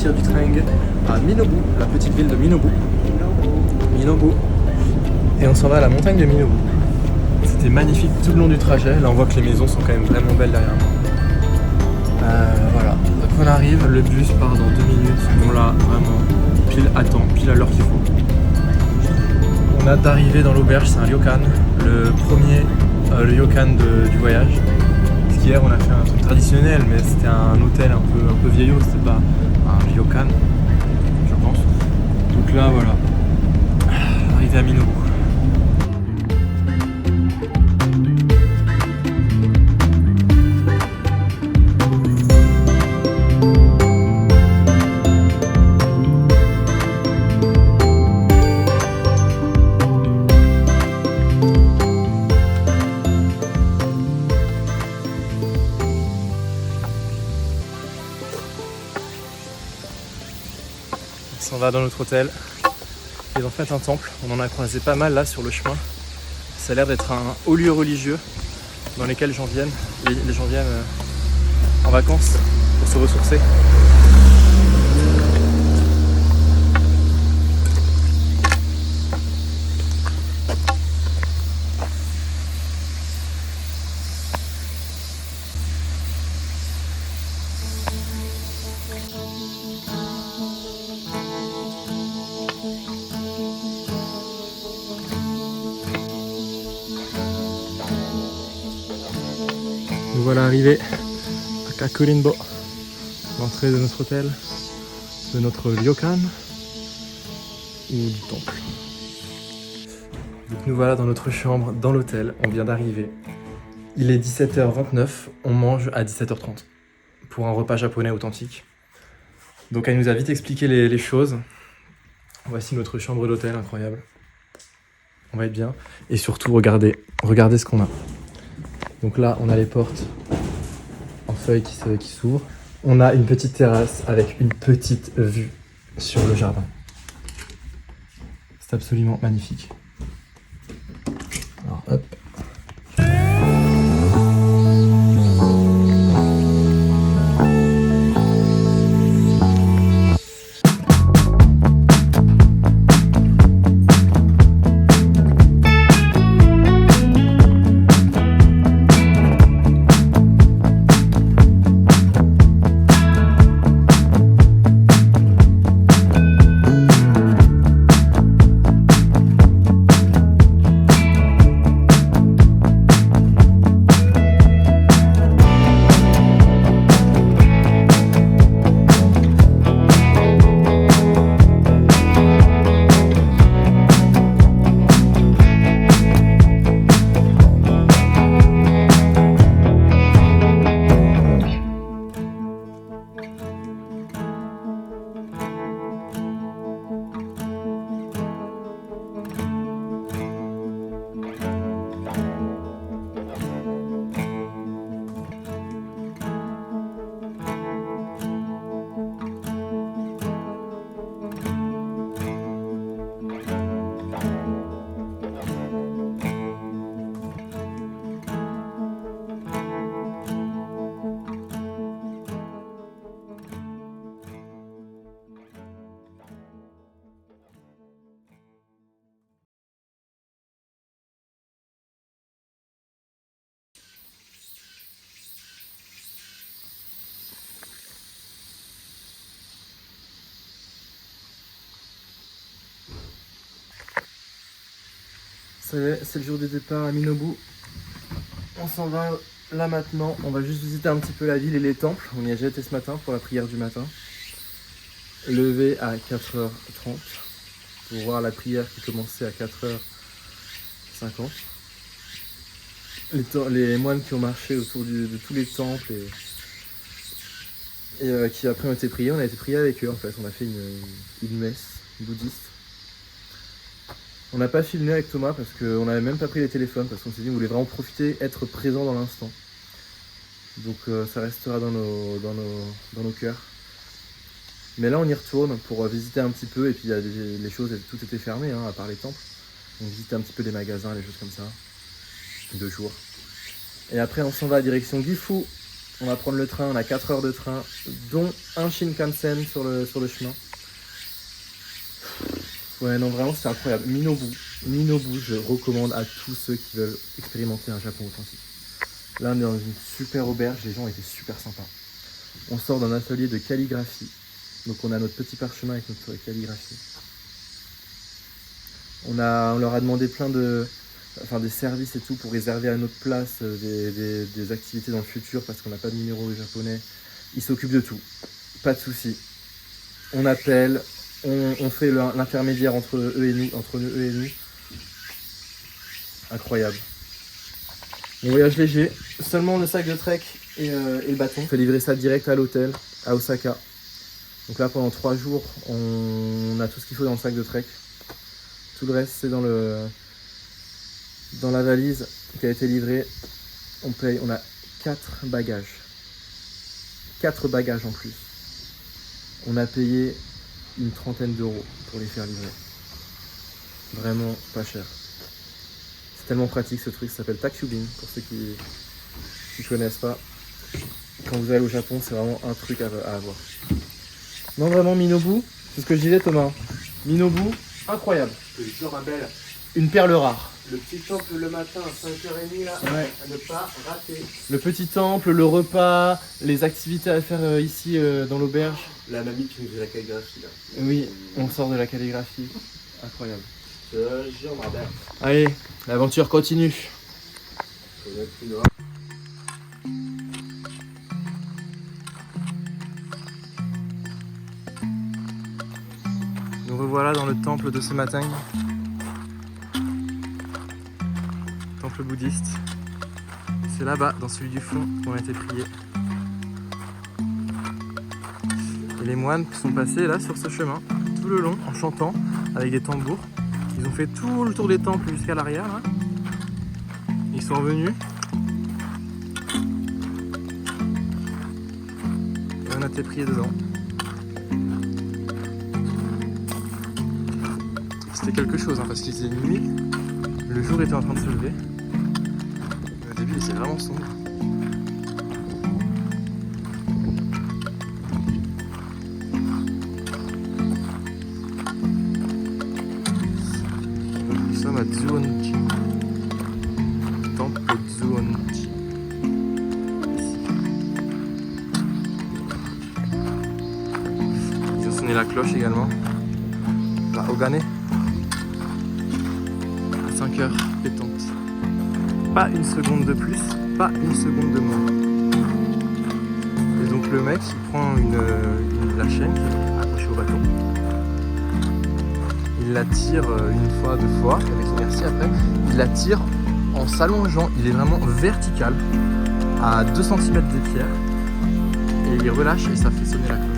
Du train à Minobu, la petite ville de Minobu. Minobu. Et on s'en va à la montagne de Minobu. C'était magnifique tout le long du trajet. Là on voit que les maisons sont quand même vraiment belles derrière moi. Voilà. Donc on arrive, le bus part dans 2 minutes. Bon là vraiment pile à temps, pile à l'heure qu'il faut. On a d'arriver dans l'auberge, c'est un ryokan. Le premier le ryokan du voyage. Parce qu'hier on a fait un truc traditionnel mais c'était un hôtel un peu vieillot, c'était pas un ryokan, je pense. Donc là, voilà, arrivé à Minobu. On va dans notre hôtel, qui est en fait un temple. On en a croisé pas mal là sur le chemin. Ça a l'air d'être un haut lieu religieux dans lesquels les gens viennent en vacances pour se ressourcer. Nous voilà arrivés à Kakurinbo, l'entrée de notre hôtel, de notre ryokan ou du temple. Donc nous voilà dans notre chambre, dans l'hôtel, on vient d'arriver. Il est 17h29, on mange à 17h30 pour un repas japonais authentique. Donc elle nous a vite expliqué les choses. Voici notre chambre d'hôtel, incroyable. On va être bien. Et surtout, regardez ce qu'on a. Donc là, on a les portes en feuilles qui s'ouvrent. On a une petite terrasse avec une petite vue sur le jardin. C'est absolument magnifique. Alors hop. Ça y est, c'est le jour du départ à Minobu. On s'en va là maintenant. On va juste visiter un petit peu la ville et les temples. On y a déjà été ce matin pour la prière du matin. levé à 4h30 pour voir la prière qui commençait à 4h50. Les moines qui ont marché autour de tous les temples et qui après ont été priés, on a été priés avec eux en fait. On a fait une messe bouddhiste. On n'a pas filmé avec Thomas parce qu'on n'avait même pas pris les téléphones parce qu'on s'est dit qu'on voulait vraiment profiter, être présent dans l'instant. Donc ça restera dans nos cœurs. Mais là on y retourne pour visiter un petit peu et puis il y a les choses, tout était fermé à part les temples. On visite un petit peu les magasins, les choses comme ça. 2 jours. Et après on s'en va à direction Gifu. On va prendre le train, on a 4 heures de train, dont un Shinkansen sur le chemin. Ouais non vraiment c'est incroyable. Minobu, je recommande à tous ceux qui veulent expérimenter un Japon authentique. Là on est dans une super auberge, les gens étaient super sympas. On sort d'un atelier de calligraphie. Donc on a notre petit parchemin avec notre calligraphie. On leur a demandé des services et tout pour réserver à notre place des activités dans le futur parce qu'on n'a pas de numéro japonais. Ils s'occupent de tout, pas de soucis. On appelle, on fait l'intermédiaire entre eux et nous. Incroyable. On voyage léger, seulement le sac de trek et le bâton. On fait livrer ça direct à l'hôtel, à Osaka. Donc là pendant 3 jours, on a tout ce qu'il faut dans le sac de trek. Tout le reste c'est dans la valise qui a été livrée. On a 4 bagages. 4 bagages en plus. On a payé une 30aine d'euros pour les faire livrer. Vraiment pas cher. C'est tellement pratique ce truc, ça s'appelle Takyubin pour ceux qui connaissent pas. Quand vous allez au Japon, c'est vraiment un truc à avoir. Non vraiment Minobu, c'est ce que je disais Thomas. Minobu, incroyable. Une perle rare. Le petit temple le matin à 5h30 là, ouais. À ne pas rater. Le petit temple, le repas, les activités à faire ici dans l'auberge. La mamie qui nous fait la calligraphie là. Oui, on sort de la calligraphie. Incroyable. Je te jure, ma belle. Allez, l'aventure continue. Nous revoilà dans le temple de ce matin. Temple bouddhiste. C'est là-bas, dans celui du fond, qu'on a été prié. Et les moines sont passés là sur ce chemin, tout le long, en chantant, avec des tambours. Ils ont fait tout le tour des temples jusqu'à l'arrière là. Ils sont revenus. Et on a été prié dedans. C'était quelque chose parce qu'il faisait nuit. Le jour était en train de se lever. Au début, c'est vraiment sombre. Nous sommes à Zuonji. Temple Zuonji. Ici. Ils ont sonné la cloche également. La Ogane. 5 heures pétante. Pas une seconde de plus, pas une seconde de moins. Et donc le mec il prend la chaîne qui est accrochée au bâton. Il la tire une fois, 2 fois, avec inertie après. Il la tire en s'allongeant, il est vraiment vertical à 2 cm des pierres. Et il relâche et ça fait sonner la cloche.